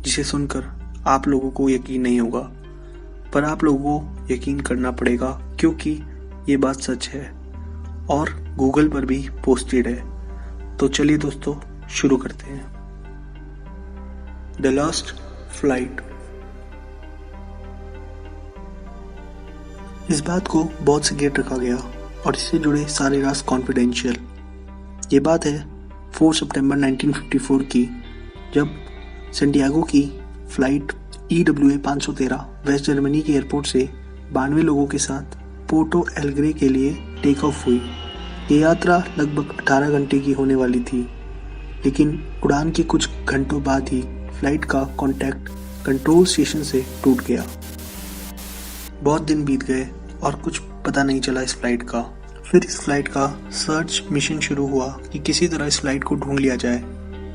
जिसे सुनकर आप लोगों को यकीन नहीं होगा, पर आप लोगों को यकीन करना पड़ेगा क्योंकि ये बात सच है और गूगल पर भी पोस्टेड है। तो चलिए दोस्तों शुरू करते हैं। The last flight. इस बात को बहुत सिक्रेट रखा गया और इससे जुड़े सारे राज कॉन्फिडेंशियल। ये बात है 4 सितंबर 1954 की, जब सैंटियागो की फ्लाइट EWA 513 वेस्ट जर्मनी के एयरपोर्ट से 92 लोगों के साथ पोर्टो एलेग्रे के लिए टेक ऑफ हुई। ये यात्रा लगभग 18 घंटे की होने वाली थी, लेकिन उड़ान के कुछ घंटों बाद ही फ्लाइट का कॉन्टैक्ट कंट्रोल स्टेशन से टूट गया। बहुत दिन बीत गए और कुछ पता नहीं चला इस फ्लाइट का। फिर इस फ्लाइट का सर्च मिशन शुरू हुआ कि किसी तरह इस फ्लाइट को ढूंढ लिया जाए,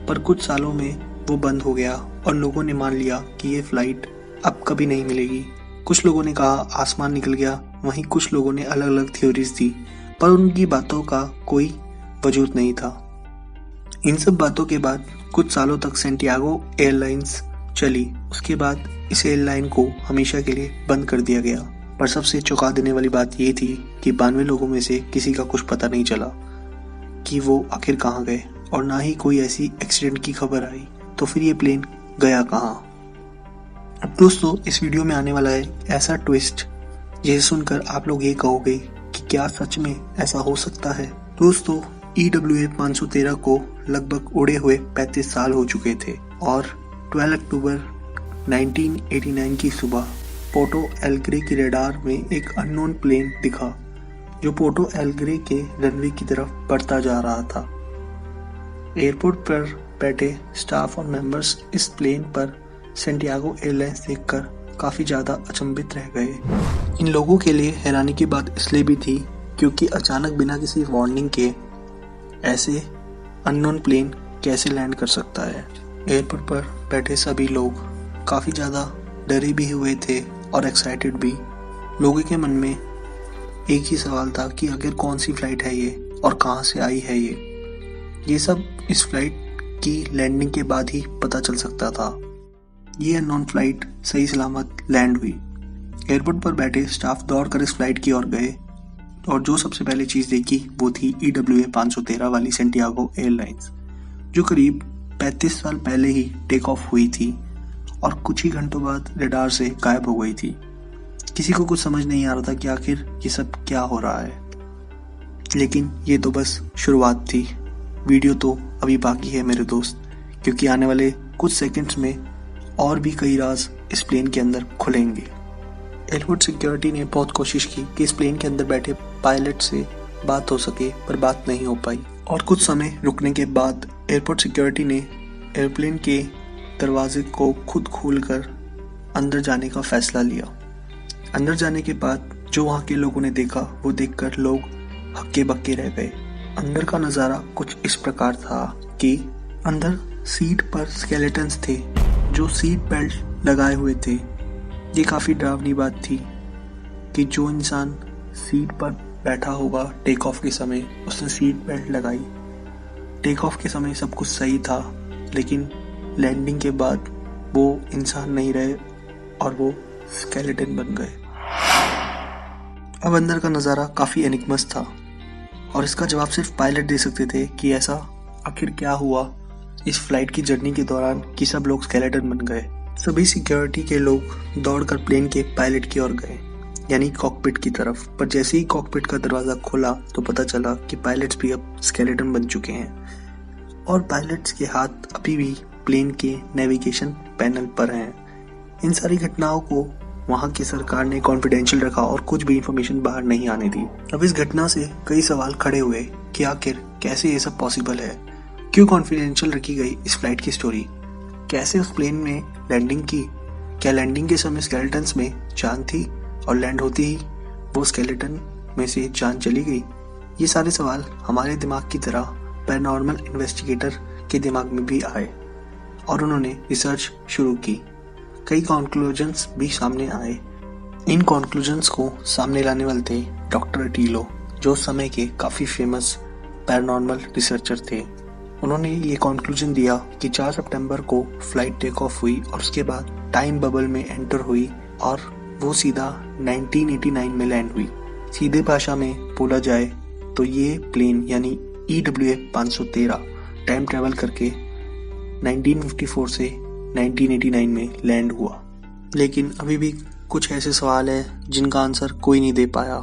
पर कुछ सालों में वो बंद हो गया और लोगों ने मान लिया कि ये फ्लाइट अब कभी नहीं मिलेगी। कुछ लोगों ने कहा आसमान निकल गया, वहीं कुछ लोगों ने अलग अलग थ्योरीज दी, पर उनकी बातों का कोई वजूद नहीं था। इन सब बातों के बाद कुछ सालों तक सैंटियागो एयरलाइंस चली। उसके बाद इस एयरलाइन को हमेशा के लिए बंद कर दिया गया। पर सबसे चौंका देने वाली बात ये थी कि 92 लोगों में से किसी का कुछ पता नहीं चला कि वो आखिर कहाँ गए, और ना ही कोई ऐसी एक्सीडेंट की खबर आई। तो फिर ये प्लेन गया कहाँ? अब दोस्तों इस वीडियो में आने वाला है ऐसा ट्विस्ट जिसे सुनकर आप लोग ये कहोगे कि क्या सच में ऐसा हो सकता है। दोस्तों EWA 513 को लगभग उड़े हुए 35 साल हो चुके थे और 12 अक्टूबर 1989 की सुबह पोर्टो एलेग्रे की रडार में एक अननोन प्लेन दिखा जो पोर्टो एलेग्रे के रनवे की तरफ बढ़ता जा रहा था। एयरपोर्ट पर बैठे स्टाफ और मेंबर्स इस प्लेन पर सैंटियागो एयरलाइंस देखकर काफ़ी ज़्यादा अचंभित रह गए। इन लोगों के लिए हैरानी की बात इसलिए भी थी क्योंकि अचानक बिना किसी वार्निंग के ऐसे अननोन प्लेन कैसे लैंड कर सकता है। एयरपोर्ट पर बैठे सभी लोग काफ़ी ज़्यादा डरे भी हुए थे और एक्साइटेड भी। लोगों के मन में एक ही सवाल था कि आखिर कौन सी फ्लाइट है ये और कहाँ से आई है ये सब इस फ्लाइट की लैंडिंग के बाद ही पता चल सकता था। ये अननोन फ्लाइट सही सलामत लैंड हुई। एयरपोर्ट पर बैठे स्टाफ दौड़कर इस फ्लाइट की ओर गए और जो सबसे पहले चीज़ देखी वो थी EWA 513 वाली सैंटियागो एयरलाइंस, जो करीब 35 साल पहले ही टेक ऑफ हुई थी और कुछ ही घंटों बाद रडार से गायब हो गई थी। किसी को कुछ समझ नहीं आ रहा था कि आखिर ये सब क्या हो रहा है, लेकिन ये तो बस शुरुआत थी। वीडियो तो अभी बाकी है मेरे दोस्त, क्योंकि आने वाले कुछ सेकंड्स में और भी कई राज इस प्लेन के अंदर खुलेंगे। एयरपोर्ट सिक्योरिटी ने बहुत कोशिश की कि इस प्लेन के अंदर बैठे पायलट से बात हो सके, पर बात नहीं हो पाई। और कुछ समय रुकने के बाद एयरपोर्ट सिक्योरिटी ने एयरप्लेन के दरवाजे को खुद खोलकर अंदर जाने का फैसला लिया। अंदर जाने के बाद जो वहाँ के लोगों ने देखा वो देखकर लोग हक्के बक्के रह गए। अंदर का नज़ारा कुछ इस प्रकार था कि अंदर सीट पर स्केलेटन्स थे जो सीट बेल्ट लगाए हुए थे। ये काफ़ी डरावनी बात थी कि जो इंसान सीट पर बैठा होगा टेक ऑफ के समय उसने सीट बेल्ट लगाई। टेक ऑफ के समय सब कुछ सही था, लेकिन लैंडिंग के बाद वो इंसान नहीं रहे और वो स्केलेटन बन गए। अब अंदर का नज़ारा काफ़ी एनिग्मस था और इसका जवाब सिर्फ पायलट दे सकते थे कि ऐसा आखिर क्या हुआ इस फ्लाइट की जर्नी के दौरान कि सब लोग स्केलेटन बन गए। सभी सिक्योरिटी के लोग दौड़कर प्लेन के पायलट की ओर गए, यानी कॉकपिट की तरफ। पर जैसे ही कॉकपिट का दरवाज़ा खोला तो पता चला कि पायलट्स भी अब स्केलेटन बन चुके हैं और पायलट्स के हाथ अभी भी प्लेन के नेविगेशन पैनल पर हैं। इन सारी घटनाओं को वहाँ की सरकार ने कॉन्फिडेंशियल रखा और कुछ भी इंफॉर्मेशन बाहर नहीं आने दी। अब इस घटना से कई सवाल खड़े हुए कि आखिर कैसे ये सब पॉसिबल है, क्यों कॉन्फिडेंशियल रखी गई इस फ्लाइट की स्टोरी, कैसे उस प्लेन में लैंडिंग की, क्या लैंडिंग के समय स्केलेटन्स में जान थी और लैंड होती ही वो स्केलेटन में से जान चली गई। ये सारे सवाल हमारे दिमाग की तरह पैरानॉर्मल इन्वेस्टिगेटर के दिमाग में भी आए और उन्होंने रिसर्च शुरू की। कई कॉन्क्लूजन्स भी सामने आए। इन कॉन्क्लूजन्स को सामने लाने वाले थे डॉक्टर अटीलो, जो समय के काफ़ी फेमस पैरानॉर्मल रिसर्चर थे। उन्होंने ये कंक्लूजन दिया कि 4 सितंबर को फ्लाइट टेक ऑफ हुई और उसके बाद टाइम बबल में एंटर हुई और वो सीधा 1989 में लैंड हुई। सीधे भाषा में बोला जाए तो ये प्लेन यानी EWF 513 टाइम ट्रैवल करके 1954 से 1989 में लैंड हुआ। लेकिन अभी भी कुछ ऐसे सवाल हैं जिनका आंसर कोई नहीं दे पाया,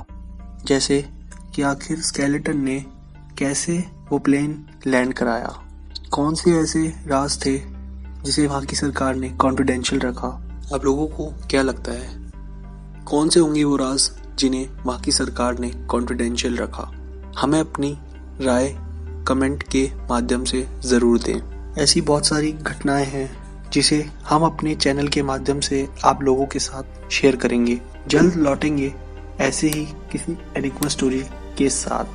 जैसे कि आखिर स्केलेटन ने कैसे वो प्लेन लैंड कराया, कौन से ऐसे राज थे जिसे वहाँ की सरकार ने कॉन्फिडेंशियल रखा। अब लोगों को क्या लगता है, कौन से होंगे वो राज जिन्हें वहाँ की सरकार ने कॉन्फिडेंशियल रखा? हमें अपनी राय कमेंट के माध्यम से ज़रूर दें। ऐसी बहुत सारी घटनाएं हैं जिसे हम अपने चैनल के माध्यम से आप लोगों के साथ शेयर करेंगे। जल्द लौटेंगे ऐसे ही किसी एनिग्मा स्टोरी के साथ।